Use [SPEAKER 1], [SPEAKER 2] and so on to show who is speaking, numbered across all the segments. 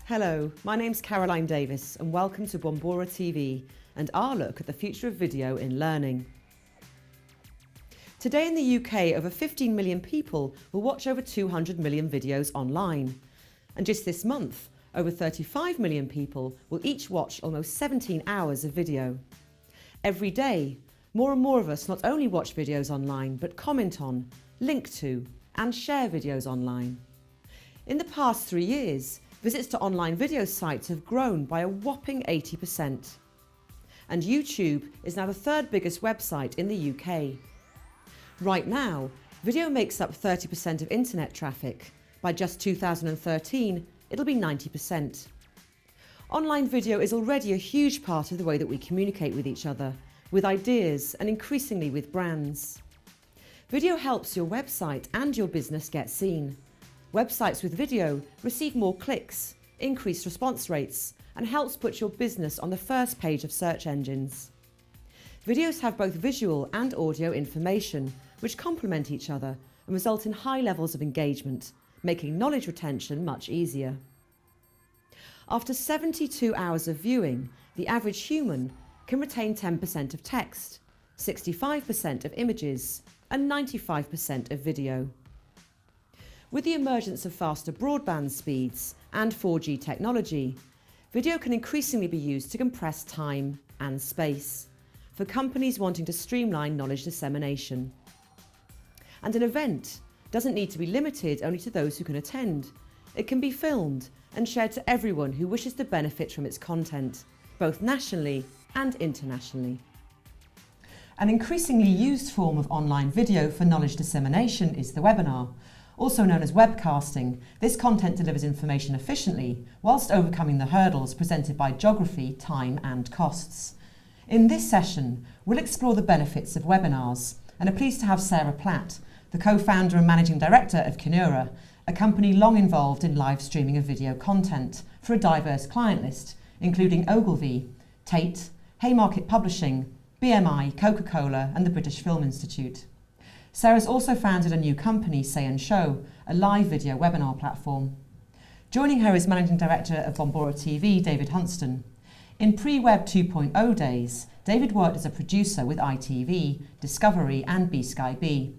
[SPEAKER 1] Hello, my name's Caroline Davis and welcome to Bombora TV and our look at the future of video in learning. Today in the UK, over 15 million people will watch over 200 million videos online. And just this month, over 35 million people will each watch almost 17 hours of video. Every day, more and more of us not only watch videos online, but comment on, link to, and share videos online. In the past 3 years, visits to online video sites have grown by a whopping 80%. And YouTube is now the third biggest website in the UK. Right now, video makes up 30% of internet traffic. By just 2013, it'll be 90%. Online video is already a huge part of the way that we communicate with each other, with ideas, and increasingly with brands. Video helps your website and your business get seen. Websites with video receive more clicks, increase response rates, and helps put your business on the first page of search engines. Videos have both visual and audio information, which complement each other and result in high levels of engagement, making knowledge retention much easier. After 72 hours of viewing, the average human can retain 10% of text, 65% of images, and 95% of video. With the emergence of faster broadband speeds and 4G technology, video can increasingly be used to compress time and space for companies wanting to streamline knowledge dissemination. And an event doesn't need to be limited only to those who can attend. It can be filmed and shared to everyone who wishes to benefit from its content, both nationally and internationally. An increasingly used form of online video for knowledge dissemination is the webinar. Also known as webcasting, this content delivers information efficiently whilst overcoming the hurdles presented by geography, time and costs. In this session, we'll explore the benefits of webinars and are pleased to have Sarah Platt, the co-founder and managing director of Kinura, a company long involved in live streaming of video content for a diverse client list, including Ogilvy, Tate, Haymarket Publishing, BMI, Coca-Cola and the British Film Institute. Sarah's also founded a new company, Say and Show, a live video webinar platform. Joining her is Managing Director of Bombora TV, David Hunstone. In pre-Web 2.0 days, David worked as a producer with ITV, Discovery and B-Sky B.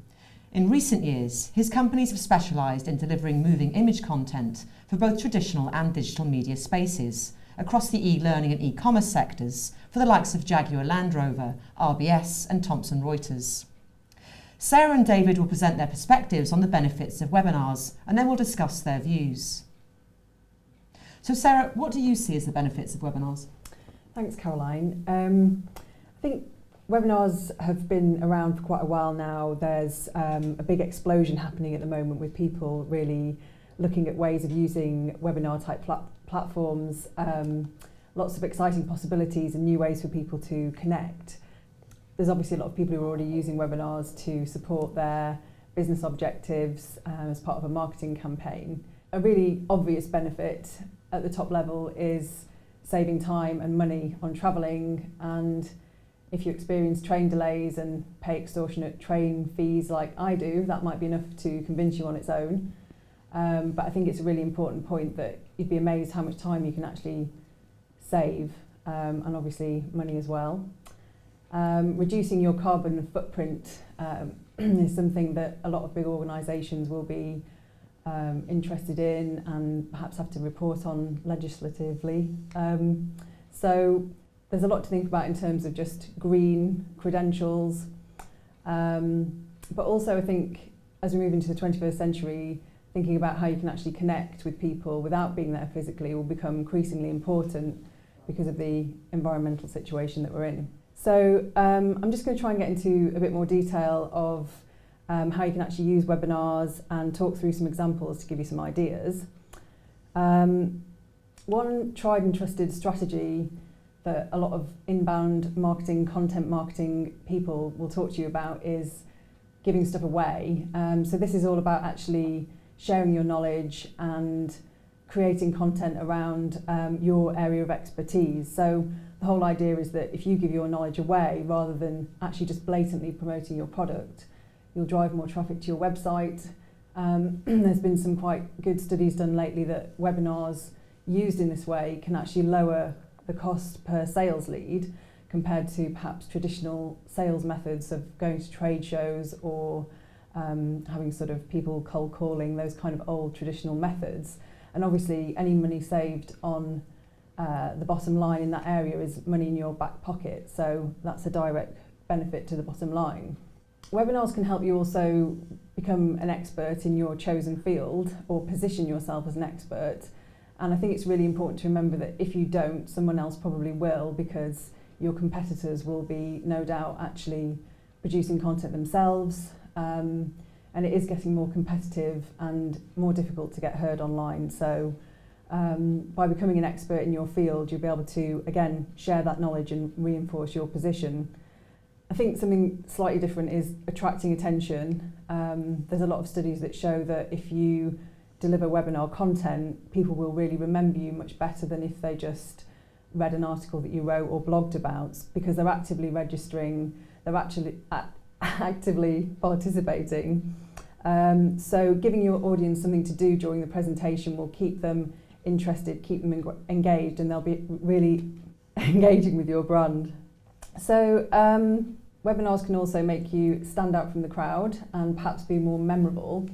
[SPEAKER 1] In recent years, his companies have specialised in delivering moving image content for both traditional and digital media spaces across the e-learning and e-commerce sectors for the likes of Jaguar Land Rover, RBS and Thomson Reuters. Sarah and David will present their perspectives on the benefits of webinars and then we'll discuss their views. So Sarah, what do you see as the benefits of webinars?
[SPEAKER 2] Thanks, Caroline. I think webinars have been around for quite a while now. There's a big explosion happening at the moment with people really looking at ways of using webinar type platforms, lots of exciting possibilities and new ways for people to connect. There's obviously a lot of people who are already using webinars to support their business objectives as part of a marketing campaign. A really obvious benefit at the top level is saving time and money on travelling, and if you experience train delays and pay extortionate train fees like I do, that might be enough to convince you on its own. But I think it's a really important point that you'd be amazed how much time you can actually save, and obviously money as well. Reducing your carbon footprint is something that a lot of big organisations will be interested in and perhaps have to report on legislatively. So there's a lot to think about in terms of just green credentials, but also I think as we move into the 21st century, thinking about how you can actually connect with people without being there physically will become increasingly important because of the environmental situation that we're in. So I'm just going to try and get into a bit more detail of how you can actually use webinars and talk through some examples to give you some ideas. One tried and trusted strategy that a lot of inbound marketing, content marketing people will talk to you about is giving stuff away. So this is all about actually sharing your knowledge and creating content around your area of expertise. So the whole idea is that if you give your knowledge away rather than actually just blatantly promoting your product, you'll drive more traffic to your website. There's been some quite good studies done lately that webinars used in this way can actually lower the cost per sales lead compared to perhaps traditional sales methods of going to trade shows or having sort of people cold calling, those kind of old traditional methods. And obviously any money saved on the bottom line in that area is money in your back pocket, so that's a direct benefit to the bottom line. Webinars can help you also become an expert in your chosen field or position yourself as an expert, and I think it's really important to remember that if you don't, someone else probably will, because your competitors will be no doubt actually producing content themselves, and it is getting more competitive and more difficult to get heard online. So by becoming an expert in your field, you'll be able to, again, share that knowledge and reinforce your position. I think something slightly different is attracting attention. There's a lot of studies that show that if you deliver webinar content, people will really remember you much better than if they just read an article that you wrote or blogged about, because they're actively registering, they're actually actively participating. So giving your audience something to do during the presentation will keep them interested, keep them engaged, and they'll be really engaging with your brand. So webinars can also make you stand out from the crowd and perhaps be more memorable.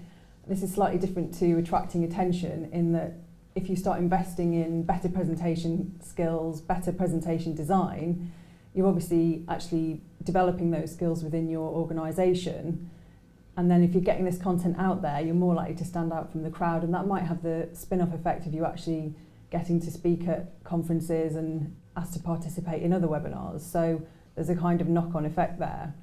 [SPEAKER 2] This is slightly different to attracting attention in that if you start investing in better presentation skills, better presentation design, you're obviously actually developing those skills within your organisation. And then if you're getting this content out there, you're more likely to stand out from the crowd, and that might have the spin-off effect of you actually getting to speak at conferences and asked to participate in other webinars. So there's a kind of knock-on effect there.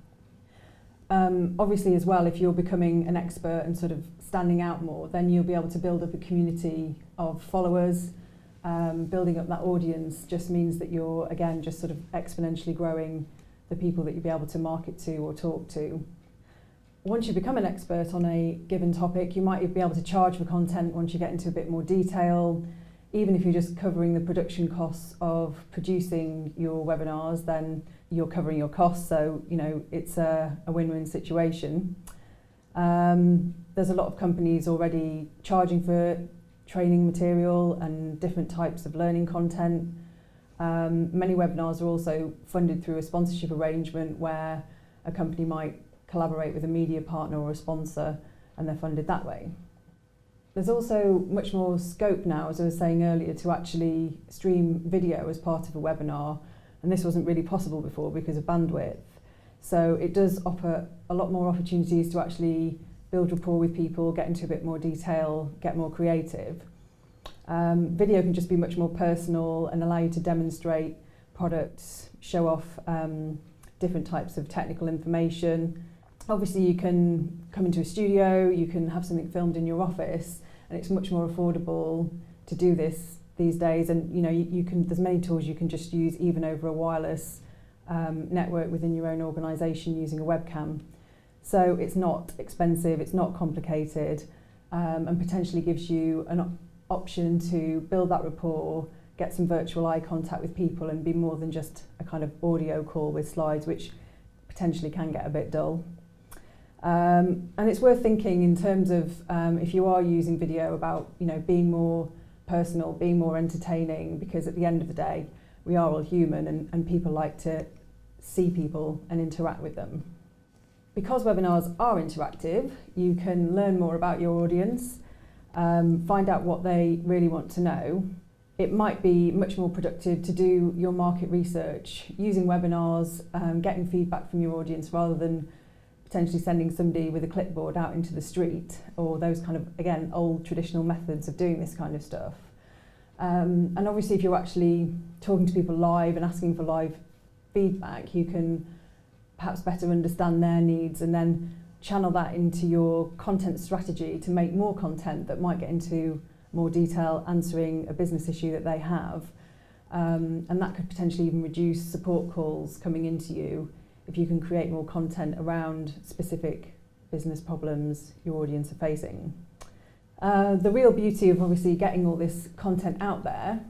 [SPEAKER 2] Obviously as well, if you're becoming an expert and sort of standing out more, then you'll be able to build up a community of followers. Building up that audience just means that you're, again, just sort of exponentially growing the people that you'll be able to market to or talk to. Once you become an expert on a given topic, you might be able to charge for content once you get into a bit more detail. Even if you're just covering the production costs of producing your webinars, then you're covering your costs, so you know it's a win-win situation. There's a lot of companies already charging for training material and different types of learning content. Many webinars are also funded through a sponsorship arrangement where a company might collaborate with a media partner or a sponsor, and they're funded that way. There's also much more scope now, as I was saying earlier, to actually stream video as part of a webinar, and this wasn't really possible before because of bandwidth. So it does offer a lot more opportunities to actually build rapport with people, get into a bit more detail, get more creative. Video can just be much more personal and allow you to demonstrate products, show off different types of technical information. Obviously you can come into a studio, you can have something filmed in your office, and it's much more affordable to do this these days. And you know, you can, there's many tools you can just use even over a wireless network within your own organisation using a webcam. So it's not expensive, it's not complicated, and potentially gives you an option to build that rapport, get some virtual eye contact with people, and be more than just a kind of audio call with slides, which potentially can get a bit dull. And it's worth thinking in terms of if you are using video about, you know, being more personal, being more entertaining, because at the end of the day we are all human, and people like to see people and interact with them. Because webinars are interactive, you can learn more about your audience, find out what they really want to know. It might be much more productive to do your market research using webinars, getting feedback from your audience rather than potentially sending somebody with a clipboard out into the street, or those kind of, again, old traditional methods of doing this kind of stuff. And obviously if you're actually talking to people live and asking for live feedback, you can perhaps better understand their needs and then channel that into your content strategy to make more content that might get into more detail, answering a business issue that they have. And that could potentially even reduce support calls coming into you if you can create more content around specific business problems your audience are facing. The real beauty of obviously getting all this content out there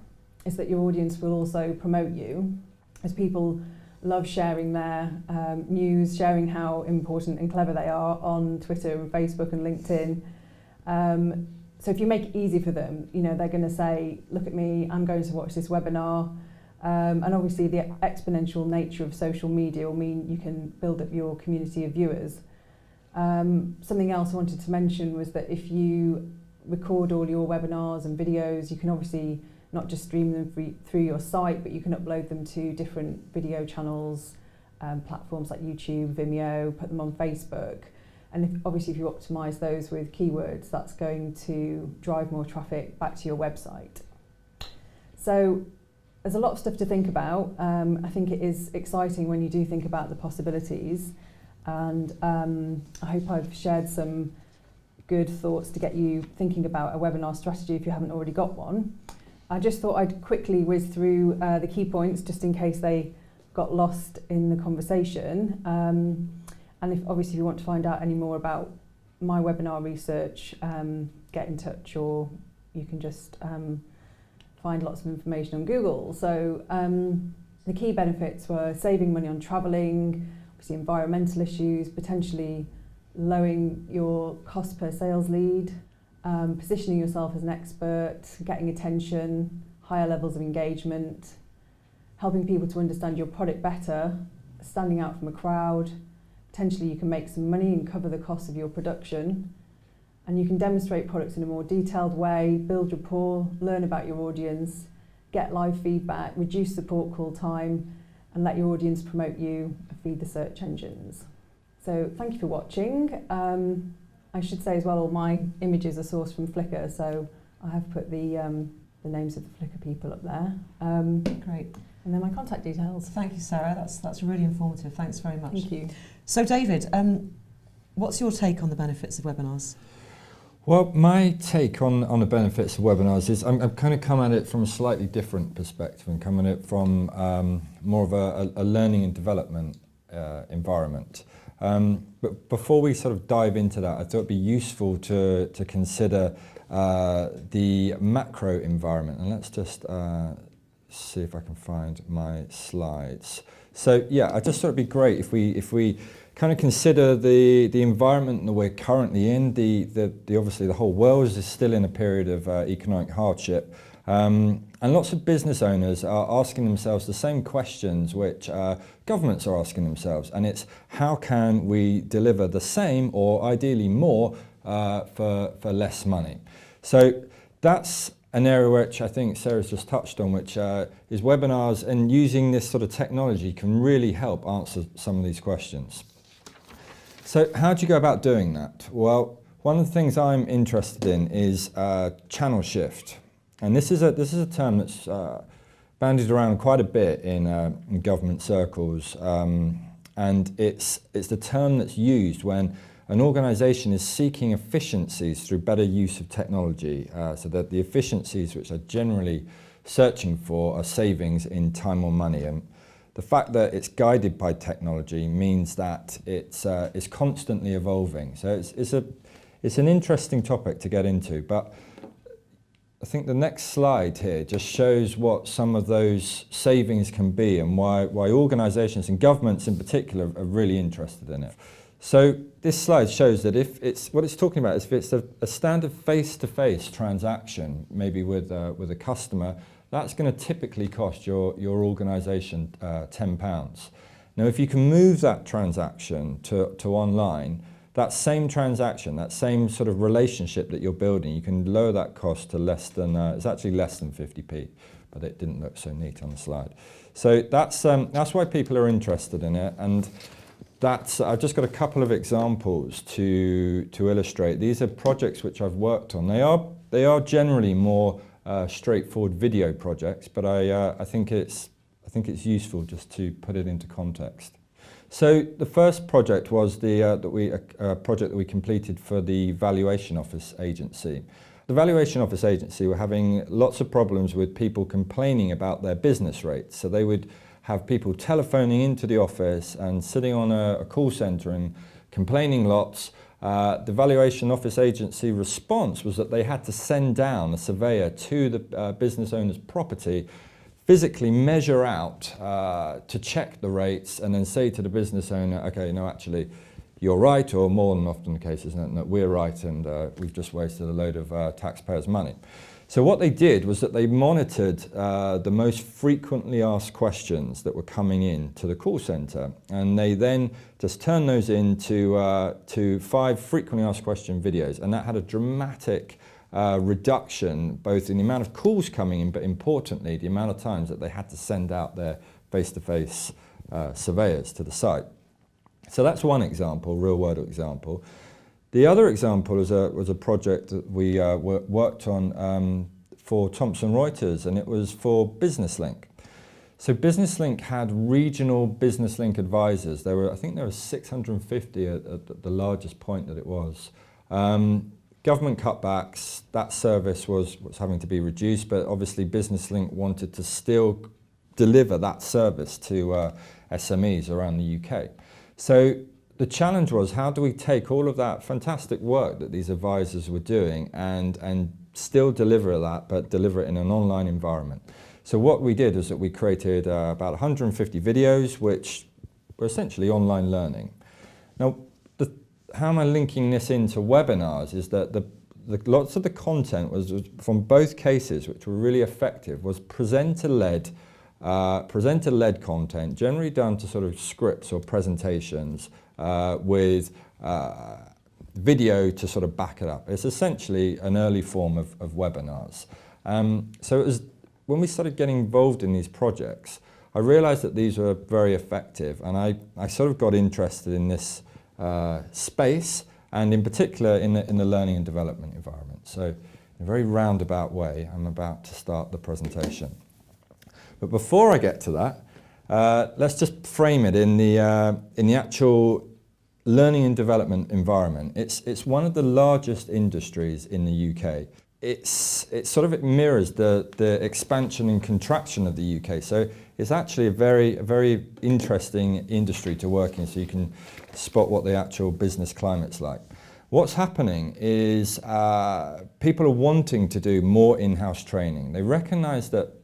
[SPEAKER 2] is that your audience will also promote you, as people love sharing their news, sharing how important and clever they are on Twitter and Facebook and LinkedIn. So if you make it easy for them, you know, they're going to say, look at me, I'm going to watch this webinar. And obviously the exponential nature of social media will mean you can build up your community of viewers. Something else I wanted to mention was that if you record all your webinars and videos, you can obviously not just stream them through your site, but you can upload them to different video channels, platforms like YouTube, Vimeo, put them on Facebook. And obviously if you optimise those with keywords, that's going to drive more traffic back to your website. So there's a lot of stuff to think about. I think it is exciting when you do think about the possibilities. And I hope I've shared some good thoughts to get you thinking about a webinar strategy if you haven't already got one. I just thought I'd quickly whiz through the key points just in case they got lost in the conversation. And if you want to find out any more about my webinar research, get in touch, or you can just find lots of information on Google. So the key benefits were saving money on travelling, obviously environmental issues, potentially lowering your cost per sales lead, positioning yourself as an expert, getting attention, higher levels of engagement, helping people to understand your product better, standing out from a crowd. Potentially you can make some money and cover the cost of your production, and you can demonstrate products in a more detailed way, build rapport, learn about your audience, get live feedback, reduce support call time, and let your audience promote you and feed the search engines. So thank you for watching. I should say as well, all my images are sourced from Flickr, so I have put the names of the Flickr people up there.
[SPEAKER 1] Great.
[SPEAKER 2] And then my contact details.
[SPEAKER 1] Thank you, Sarah. That's really informative. Thanks very much.
[SPEAKER 2] Thank you.
[SPEAKER 1] So, David, what's your take on the benefits of webinars?
[SPEAKER 3] Well, my take on the benefits of webinars is I'm kind of coming at it from a slightly different perspective and coming at it from more of a learning and development environment. But before we sort of dive into that, I thought it'd be useful to consider the macro environment. And let's just see if I can find my slides. So yeah, I just thought it'd be great if we kind of consider the environment that we're currently in. The obviously the whole world is still in a period of economic hardship, and lots of business owners are asking themselves the same questions which governments are asking themselves, and it's how can we deliver the same or ideally more for less money. So that's an area which I think Sarah's just touched on, which is webinars, and using this sort of technology can really help answer some of these questions. So how do you go about doing that? Well, one of the things I'm interested in is channel shift. And this is a term that's bandied around quite a bit in government circles. And it's the term that's used when an organisation is seeking efficiencies through better use of technology, so that the efficiencies which they're generally searching for are savings in time or money. And the fact that it's guided by technology means that it's constantly evolving. So it's an interesting topic to get into. But I think the next slide here just shows what some of those savings can be and why organisations and governments in particular are really interested in it. So this slide shows that what it's talking about is if it's a standard face-to-face transaction, maybe with a customer, that's going to typically cost your organisation £10. Now, if you can move that transaction to online, that same transaction, that same sort of relationship that you're building, you can lower that cost to less than, it's actually less than 50p, but it didn't look so neat on the slide. So that's why people are interested in it. And I've just got a couple of examples to illustrate. These are projects which I've worked on. They are generally more straightforward video projects, but I think it's useful just to put it into context. So the first project was a project that we completed for the Valuation Office Agency. The Valuation Office Agency were having lots of problems with people complaining about their business rates. So they would have people telephoning into the office and sitting on a call centre and complaining lots. The Valuation Office Agency response was that they had to send down a surveyor to the business owner's property, physically measure out to check the rates, and then say to the business owner, okay, no, actually, you're right, or more than often the case is that we're right and we've just wasted a load of taxpayers' money. So what they did was that they monitored the most frequently asked questions that were coming in to the call centre, and they then just turned those into to 5 frequently asked question videos, and that had a dramatic reduction both in the amount of calls coming in, but importantly the amount of times that they had to send out their face-to-face surveyors to the site. So that's one example, real-world example. The other example was a project that we worked on for Thomson Reuters, and it was for BusinessLink. So BusinessLink had regional BusinessLink advisors. I think there were 650 at the largest point that it was. Government cutbacks, that service was having to be reduced, but obviously BusinessLink wanted to still deliver that service to SMEs around the UK. So the challenge was, how do we take all of that fantastic work that these advisors were doing and still deliver that, but deliver it in an online environment? So what we did is that we created about 150 videos, which were essentially online learning. Now, how am I linking this into webinars is that lots of the content was from both cases, which were really effective, was presenter-led content, generally done to sort of scripts or presentations with video to sort of back it up. It's essentially an early form of webinars. So it was, when we started getting involved in these projects, I realized that these were very effective, and I sort of got interested in this space, and in particular in the learning and development environment. So in a very roundabout way, I'm about to start the presentation. But before I get to that, let's just frame it in the actual learning and development environment. It's one of the largest industries in the UK. It mirrors the expansion and contraction of the UK. So it's actually a very interesting industry to work in, so you can spot what the actual business climate's like. What's happening is people are wanting to do more in-house training. They recognise that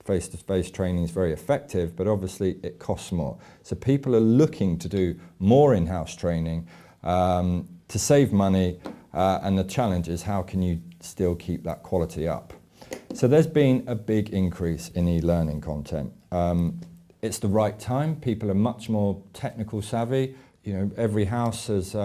[SPEAKER 3] face-to-face training is very effective, but obviously it costs more. So people are looking to do more in-house training to save money, and the challenge is, how can you still keep that quality up? So there's been a big increase in e-learning content. It's the right time. People are much more technical savvy. You know, every house has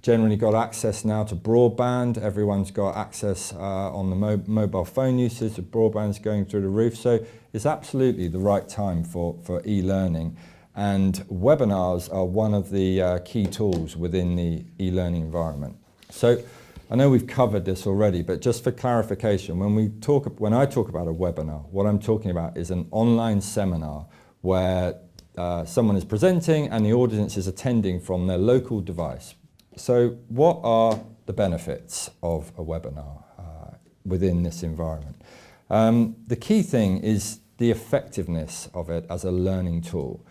[SPEAKER 3] generally got access now to broadband. Everyone's got access on the mobile phone usage. The broadband's going through the roof. So it's absolutely the right time for e-learning. And webinars are one of the key tools within the e-learning environment. So I know we've covered this already, but just for clarification, when I talk about a webinar, what I'm talking about is an online seminar where someone is presenting and the audience is attending from their local device. So what are the benefits of a webinar within this environment? The key thing is the effectiveness of it as a learning tool.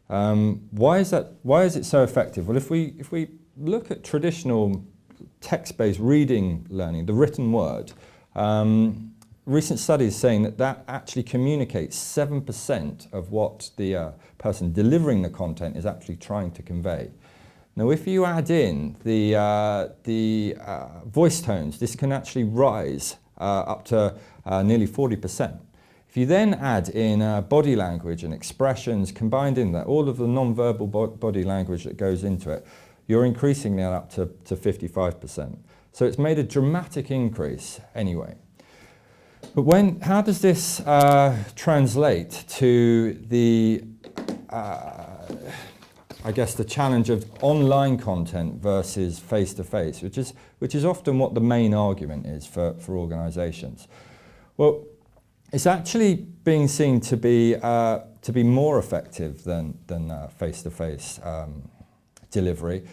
[SPEAKER 3] Why is it so effective? Well, if we look at traditional text-based reading learning, the written word, recent studies saying that actually communicates 7% of what the person delivering the content is actually trying to convey. Now, if you add in the voice tones, this can actually rise up to nearly 40%. If you then add in body language and expressions combined in that, all of the non-verbal body language that goes into it, you're increasing that up to 55%. So it's made a dramatic increase anyway. But how does this translate to the I guess the challenge of online content versus face-to-face, which is often what the main argument is for organisations? Well, it's actually being seen to be more effective than face-to-face delivery,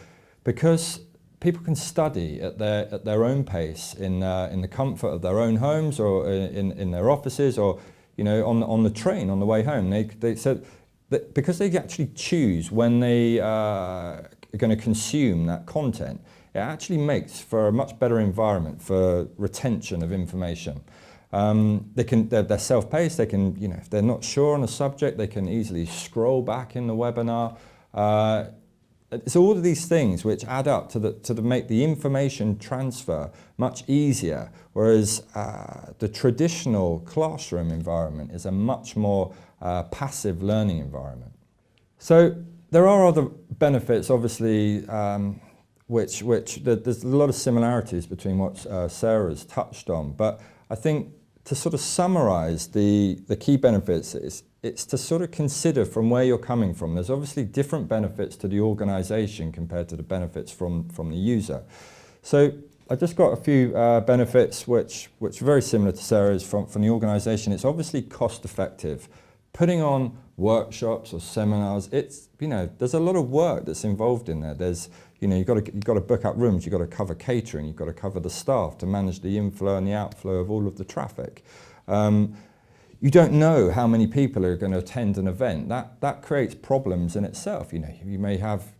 [SPEAKER 3] because people can study at their own pace in the comfort of their own homes, or in their offices, or on the train on the way home. They said that because they actually choose when they are going to consume that content, it actually makes for a much better environment for retention of information. They're self-paced. They can, if they're not sure on a subject, they can easily scroll back in the webinar. it's all of these things which add up to make the information transfer much easier, whereas the traditional classroom environment is a much more passive learning environment. So there are other benefits, obviously, which there's a lot of similarities between what Sarah's touched on, but I think to sort of summarise the key benefits it's to sort of consider from where you're coming from. There's obviously different benefits to the organisation compared to the benefits from the user. So I just got a few benefits which are very similar to Sarah's from the organisation. It's obviously cost effective. Putting on workshops or seminars, it's, there's a lot of work that's involved in there. There's, you've got to book up rooms, you've got to cover catering, you've got to cover the staff to manage the inflow and the outflow of all of the traffic. You don't know how many people are going to attend an event. That creates problems in itself. You may have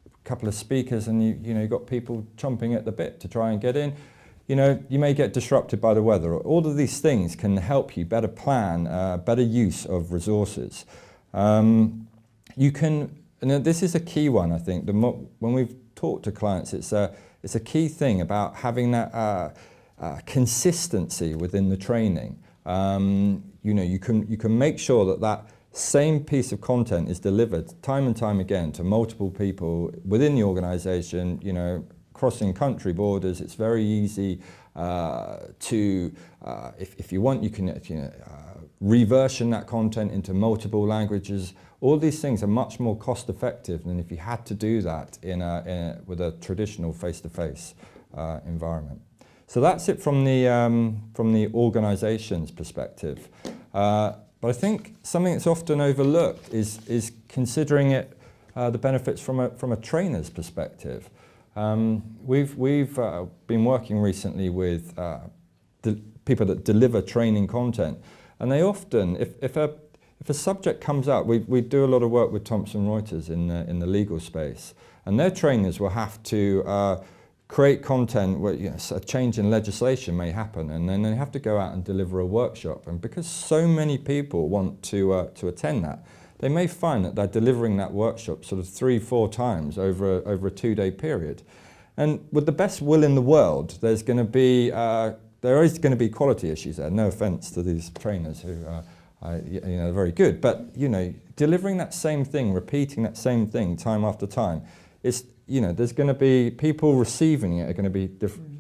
[SPEAKER 3] a couple of speakers and you've got people chomping at the bit to try and get in. You may get disrupted by the weather. All of these things can help you better plan, better use of resources. You can, and this is a key one, I think. When we've talked to clients, it's a key thing about having that consistency within the training. You can make sure that same piece of content is delivered time and time again to multiple people within the organisation. Crossing country borders, it's very easy to, if you want, you can reversion that content into multiple languages. All these things are much more cost effective than if you had to do that with a traditional face-to-face environment. So that's it from the organisation's perspective. But I think something that's often overlooked is considering it the benefits from a trainer's perspective. We've been working recently with people that deliver training content, and they often, if a subject comes up, we do a lot of work with Thomson Reuters in the legal space, and their trainers will have to create content where a change in legislation may happen, and then they have to go out and deliver a workshop. And because so many people want to attend that, they may find that they're delivering that workshop sort of 3-4 times over a 2-day period. And with the best will in the world, there is going to be quality issues there. No offence to these trainers who are very good, but delivering that same thing, repeating that same thing time after time, is there's going to be people receiving it are going to be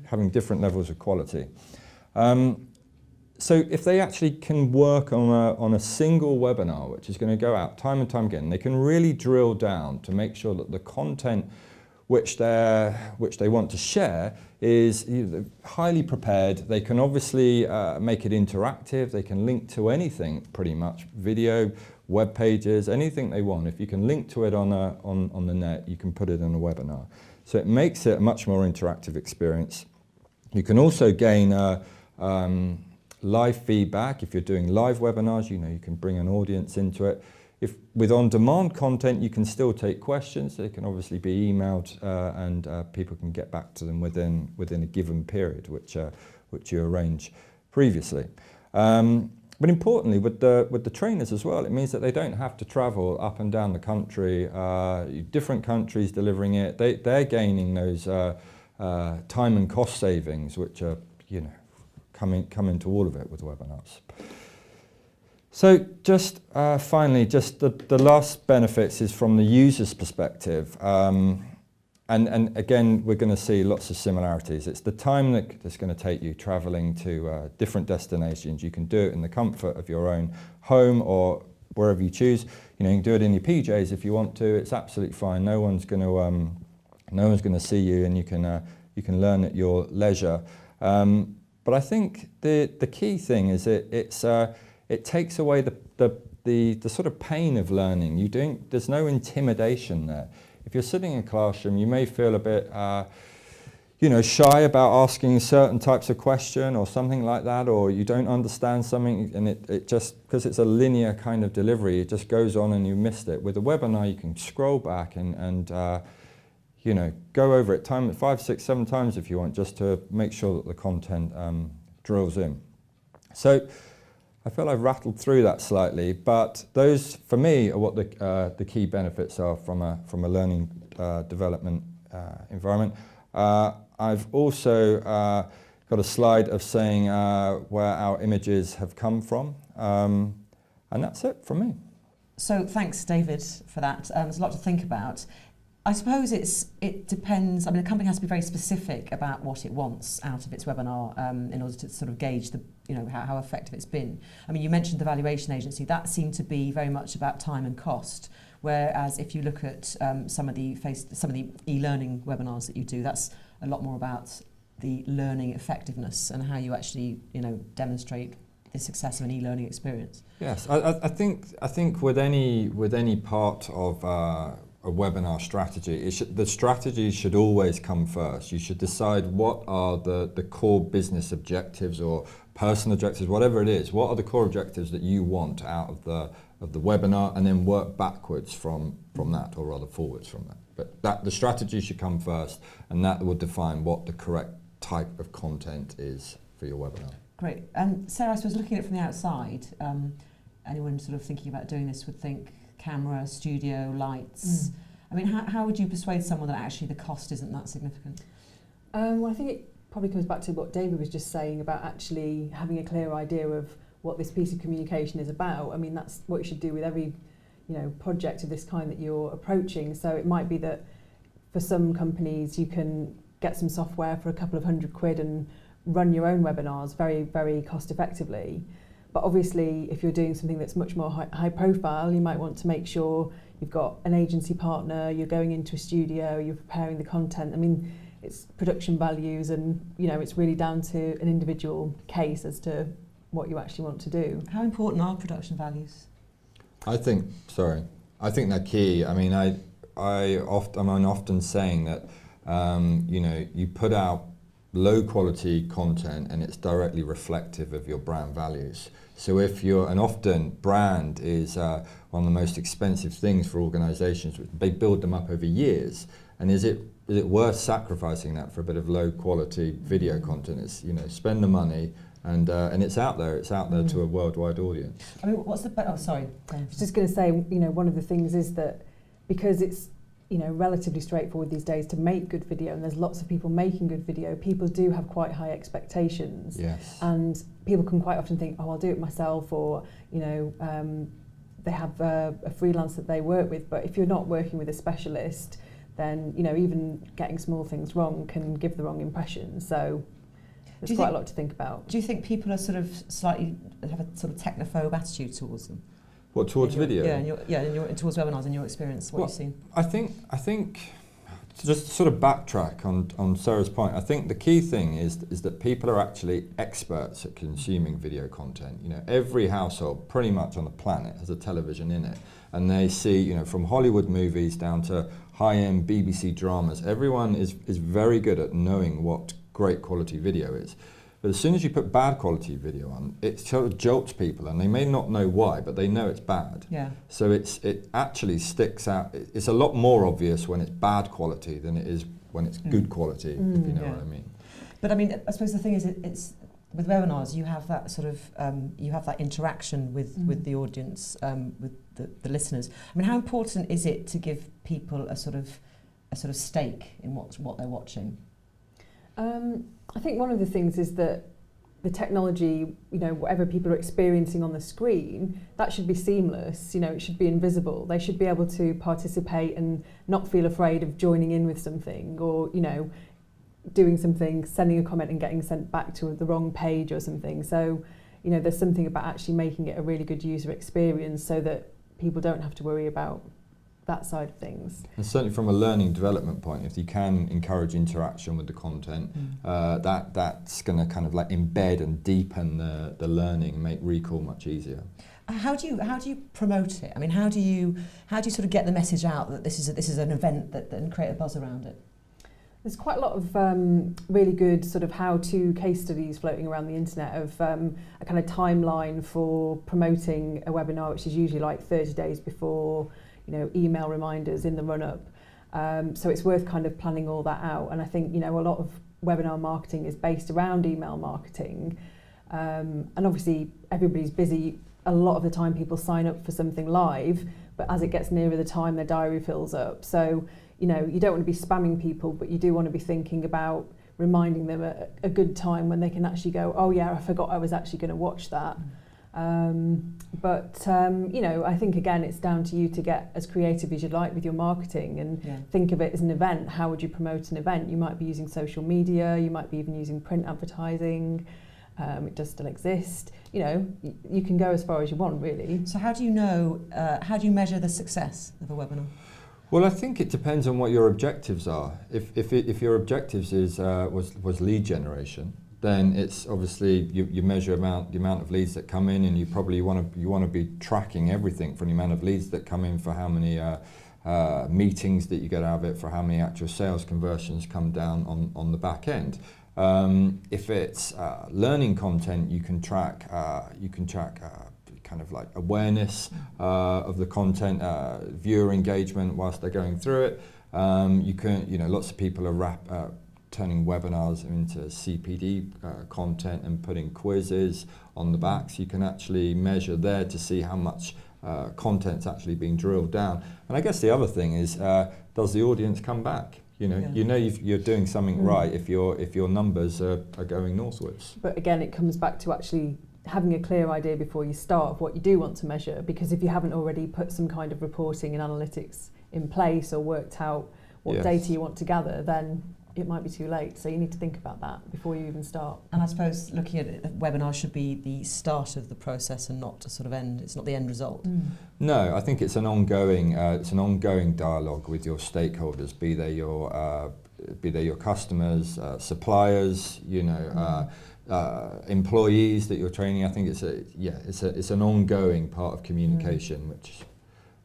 [SPEAKER 3] having different levels of quality. So if they actually can work on a single webinar, which is going to go out time and time again, they can really drill down to make sure that the content which they want to share is highly prepared. They can obviously make it interactive. They can link to anything, pretty much, video, web pages, anything they want. If you can link to it on the net, you can put it in a webinar. So it makes it a much more interactive experience. You can also gain live feedback. If you're doing live webinars, you can bring an audience into it. If with on-demand content, you can still take questions. They can obviously be emailed, and people can get back to them within a given period, which you arrange previously. But importantly, with the trainers as well, it means that they don't have to travel up and down the country, different countries delivering it. They're gaining those time and cost savings, which are come into all of it with webinars. So just finally, just the last benefits is from the user's perspective. And again, we're going to see lots of similarities. It's the time that's going to take you traveling to different destinations. You can do it in the comfort of your own home or wherever you choose. You can do it in your PJs if you want to. It's absolutely fine. No one's going to see you, and you can learn at your leisure. But I think the key thing is it takes away the sort of pain of learning. There's no intimidation there. If you're sitting in a classroom, you may feel a bit, shy about asking certain types of question or something like that, or you don't understand something, and it just, because it's a linear kind of delivery, it just goes on and you missed it. With a webinar, you can scroll back and go over it 5, 6, 7 times if you want, just to make sure that the content drills in. So I feel I've rattled through that slightly, but those, for me, are what the key benefits are from a learning development environment. I've also got a slide of saying where our images have come from, and that's it from me.
[SPEAKER 1] So thanks, David, for that. There's a lot to think about. I suppose it depends. I mean, a company has to be very specific about what it wants out of its webinar in order to sort of gauge how effective it's been. I mean, you mentioned the valuation agency. That seemed to be very much about time and cost. Whereas if you look at some of the e-learning webinars that you do, that's a lot more about the learning effectiveness and how you actually demonstrate the success of an e-learning experience.
[SPEAKER 3] Yes, I think with any part of a webinar strategy, the strategy should always come first. You should decide what are the core business objectives or personal objectives, whatever it is. What are the core objectives that you want out of the webinar, and then work backwards from that, or rather forwards from that. But the strategy should come first, and that will define what the correct type of content is for your webinar.
[SPEAKER 1] Great. And Sarah, I suppose looking at it from the outside, anyone sort of thinking about doing this would think camera, studio, lights. I mean, how would you persuade someone that actually the cost isn't that significant?
[SPEAKER 2] Well, I think it probably comes back to what David was just saying about actually having a clear idea of what this piece of communication is about. I mean, that's what you should do with every project of this kind that you're approaching. So it might be that for some companies you can get some software for a couple of £100 and run your own webinars very, very cost effectively. But obviously, if you're doing something that's much more high profile, you might want to make sure you've got an agency partner, you're going into a studio, you're preparing the content. I mean, it's production values, and it's really down to an individual case as to what you actually want to do.
[SPEAKER 1] How important are production values?
[SPEAKER 3] I think they're key. I mean, I'm often saying that you put out low quality content and it's directly reflective of your brand values. So and often brand is one of the most expensive things for organisations. They build them up over years, and is it worth sacrificing that for a bit of low quality video content? It's spend the money, and it's out there. It's out there to a worldwide audience.
[SPEAKER 1] I mean, what's the? Oh, sorry.
[SPEAKER 2] I was just going to say, one of the things is that because it's relatively straightforward these days to make good video, and there's lots of people making good video, people do have quite high expectations.
[SPEAKER 3] Yes.
[SPEAKER 2] And people can quite often think, oh, I'll do it myself, or they have a freelance that they work with. But if you're not working with a specialist, then even getting small things wrong can give the wrong impression. So there's quite a lot to think about.
[SPEAKER 1] Do you think people are sort of slightly have a sort of technophobe attitude towards them?
[SPEAKER 3] What, towards video?
[SPEAKER 1] Towards webinars, in your experience, what you've seen?
[SPEAKER 3] I think to just sort of backtrack on Sarah's point, I think the key thing is that people are actually experts at consuming video content. Every household pretty much on the planet has a television in it, and they see, from Hollywood movies down to high-end BBC dramas, everyone is very good at knowing what great quality video is. But as soon as you put bad quality video on, it sort of jolts people, and they may not know why, but they know it's bad.
[SPEAKER 1] Yeah.
[SPEAKER 3] So it actually sticks out. It's a lot more obvious when it's bad quality than it is when it's good quality, if you know what I mean.
[SPEAKER 1] But I mean, I suppose the thing is, it's with webinars, you have that sort of you have that interaction with the audience, with the listeners. I mean, how important is it to give people a sort of stake in what they're watching?
[SPEAKER 2] I think one of the things is that the technology, whatever people are experiencing on the screen, that should be seamless. It should be invisible. They should be able to participate and not feel afraid of joining in with something, or doing something, sending a comment and getting sent back to the wrong page or something. So there's something about actually making it a really good user experience so that people don't have to worry about that side of things.
[SPEAKER 3] And certainly from a learning development point, if you can encourage interaction with the content, that's going to kind of like embed and deepen the learning and make recall much easier.
[SPEAKER 1] How do you promote it? I mean, how do you sort of get the message out that this is an event and create a buzz around it?
[SPEAKER 2] There's quite a lot of really good sort of how-to case studies floating around the internet of a kind of timeline for promoting a webinar, which is usually like 30 days before, email reminders in the run-up. So it's worth kind of planning all that out. And I think, a lot of webinar marketing is based around email marketing. And obviously everybody's busy. A lot of the time people sign up for something live, but as it gets nearer the time, their diary fills up. So, you know, you don't want to be spamming people, but you do want to be thinking about reminding them at a good time when they can actually go, oh yeah, I forgot I was actually going to watch that. You know, I think again it's down to you to get as creative as you'd like with your marketing and think of it as an event. How would you promote an event? You might be using social media, you might be even using print advertising. It does still exist. You know, you can go as far as you want, really.
[SPEAKER 1] So how do you know, how do you measure the success of a webinar?
[SPEAKER 3] Well, I think it depends on what your objectives are. If your objectives was lead generation, then it's obviously you measure the amount of leads that come in, and you probably want to be tracking everything from the amount of leads that come in, for how many meetings that you get out of it, for how many actual sales conversions come down on the back end. If it's learning content, you can track kind of like awareness of the content, viewer engagement whilst they're going through it. Lots of people are turning webinars into CPD content and putting quizzes on the back, so you can actually measure there to see how much content's actually being drilled down. And I guess the other thing is, does the audience come back? You're doing something right if your numbers are going northwards.
[SPEAKER 2] But again, it comes back to actually having a clear idea before you start of what you do want to measure, because if you haven't already put some kind of reporting and analytics in place or worked out what data you want to gather, then it might be too late. So you need to think about that before you even start.
[SPEAKER 1] And I suppose looking at it, webinars should be the start of the process and not a sort of end. It's not the end result.
[SPEAKER 3] No, I think it's an ongoing dialogue with your stakeholders, be they your customers, suppliers, employees that you're training. I think it's an ongoing part of communication, which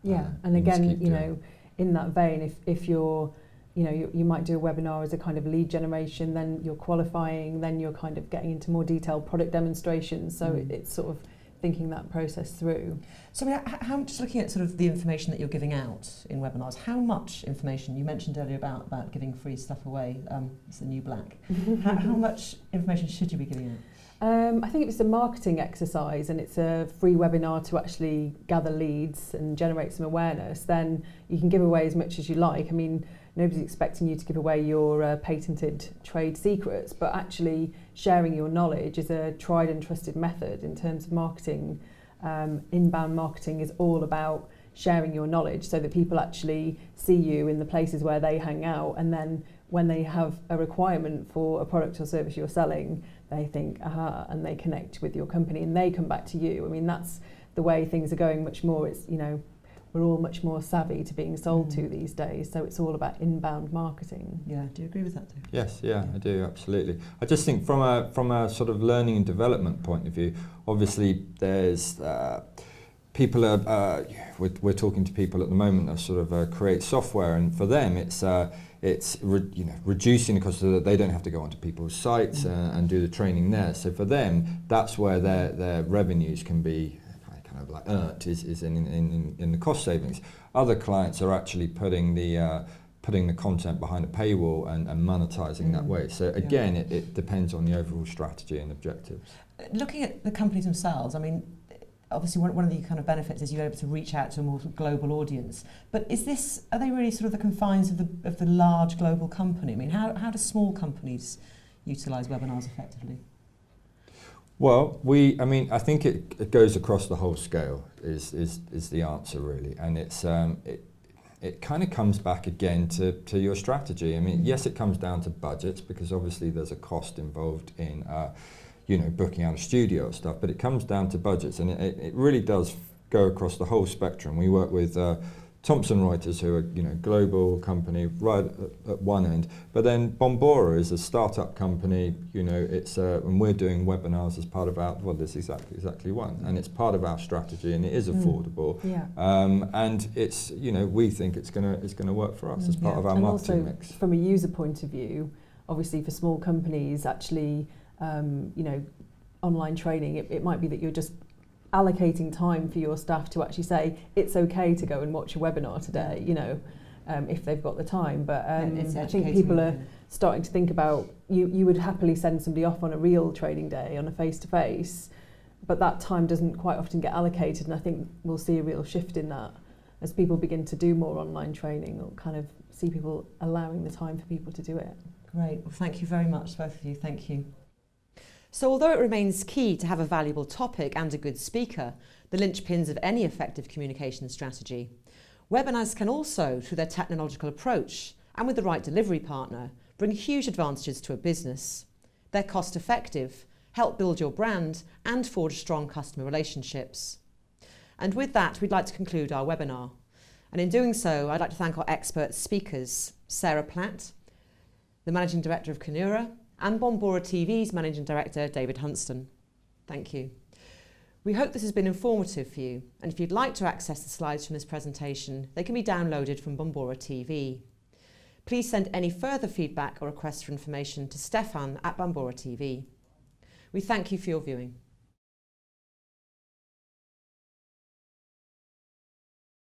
[SPEAKER 2] and again, in that vein, if you're you might do a webinar as a kind of lead generation, then you're qualifying, then you're kind of getting into more detailed product demonstrations. So it's sort of thinking that process through.
[SPEAKER 1] So how just looking at sort of the information that you're giving out in webinars, how much information, you mentioned earlier about giving free stuff away, it's the new black. how much information should you be giving out?
[SPEAKER 2] I think if it's a marketing exercise and it's a free webinar to actually gather leads and generate some awareness, then you can give away as much as you like. I mean, nobody's expecting you to give away your patented trade secrets, but actually sharing your knowledge is a tried and trusted method in terms of marketing. Inbound marketing is all about sharing your knowledge so that people actually see you in the places where they hang out, and then when they have a requirement for a product or service you're selling, they think, aha, and they connect with your company and they come back to you. I mean, that's the way things are going much more. It's, we're all much more savvy to being sold to these days, so it's all about inbound marketing.
[SPEAKER 1] Yeah, do you agree with that, Dave?
[SPEAKER 3] Yes, I do, absolutely. I just think from a sort of learning and development point of view, obviously there's people are we're talking to people at the moment that sort of create software, and for them it's reducing the cost so that they don't have to go onto people's sites and do the training there. So for them, that's where their revenues can be kind of like earned is in the cost savings. Other clients are actually putting the content behind a paywall and monetizing that way. So again, it depends on the overall strategy and objectives.
[SPEAKER 1] Looking at the companies themselves, I mean, obviously one of the kind of benefits is you're able to reach out to a more global audience. But are they really sort of the confines of the large global company? I mean, how do small companies utilise webinars effectively?
[SPEAKER 3] Well, I think it goes across the whole scale is the answer really, and it kind of comes back again to your strategy. I mean, yes, it comes down to budgets, because obviously there's a cost involved in booking out a studio and stuff, but it comes down to budgets, and it really does go across the whole spectrum. We work with Thomson Reuters, who are global company right at one end, but then Bombora is a startup company. It's and we're doing webinars as part of our there's exactly one, and it's part of our strategy, and it is affordable. And it's we think it's gonna work for us as part of our
[SPEAKER 2] and
[SPEAKER 3] marketing
[SPEAKER 2] also,
[SPEAKER 3] mix.
[SPEAKER 2] From a user point of view, obviously for small companies, actually, online training, it might be that you're just allocating time for your staff to actually say it's okay to go and watch a webinar today, if they've got the time. But I think people are starting to think about, you would happily send somebody off on a real training day, on a face-to-face, but that time doesn't quite often get allocated, and I think we'll see a real shift in that as people begin to do more online training, or kind of see people allowing the time for people to do it.
[SPEAKER 1] Great. Well, thank you very much, both of you. Thank you. So although it remains key to have a valuable topic and a good speaker, the linchpins of any effective communication strategy, webinars can also, through their technological approach and with the right delivery partner, bring huge advantages to a business. They're cost effective, help build your brand and forge strong customer relationships. And with that, we'd like to conclude our webinar. And in doing so, I'd like to thank our expert speakers, Sarah Platt, the Managing Director of Kinura, and Bombora TV's Managing Director, David Hunstone. Thank you. We hope this has been informative for you, and if you'd like to access the slides from this presentation, they can be downloaded from Bombora TV. Please send any further feedback or requests for information to Stefan at Bombora TV. We thank you for your viewing.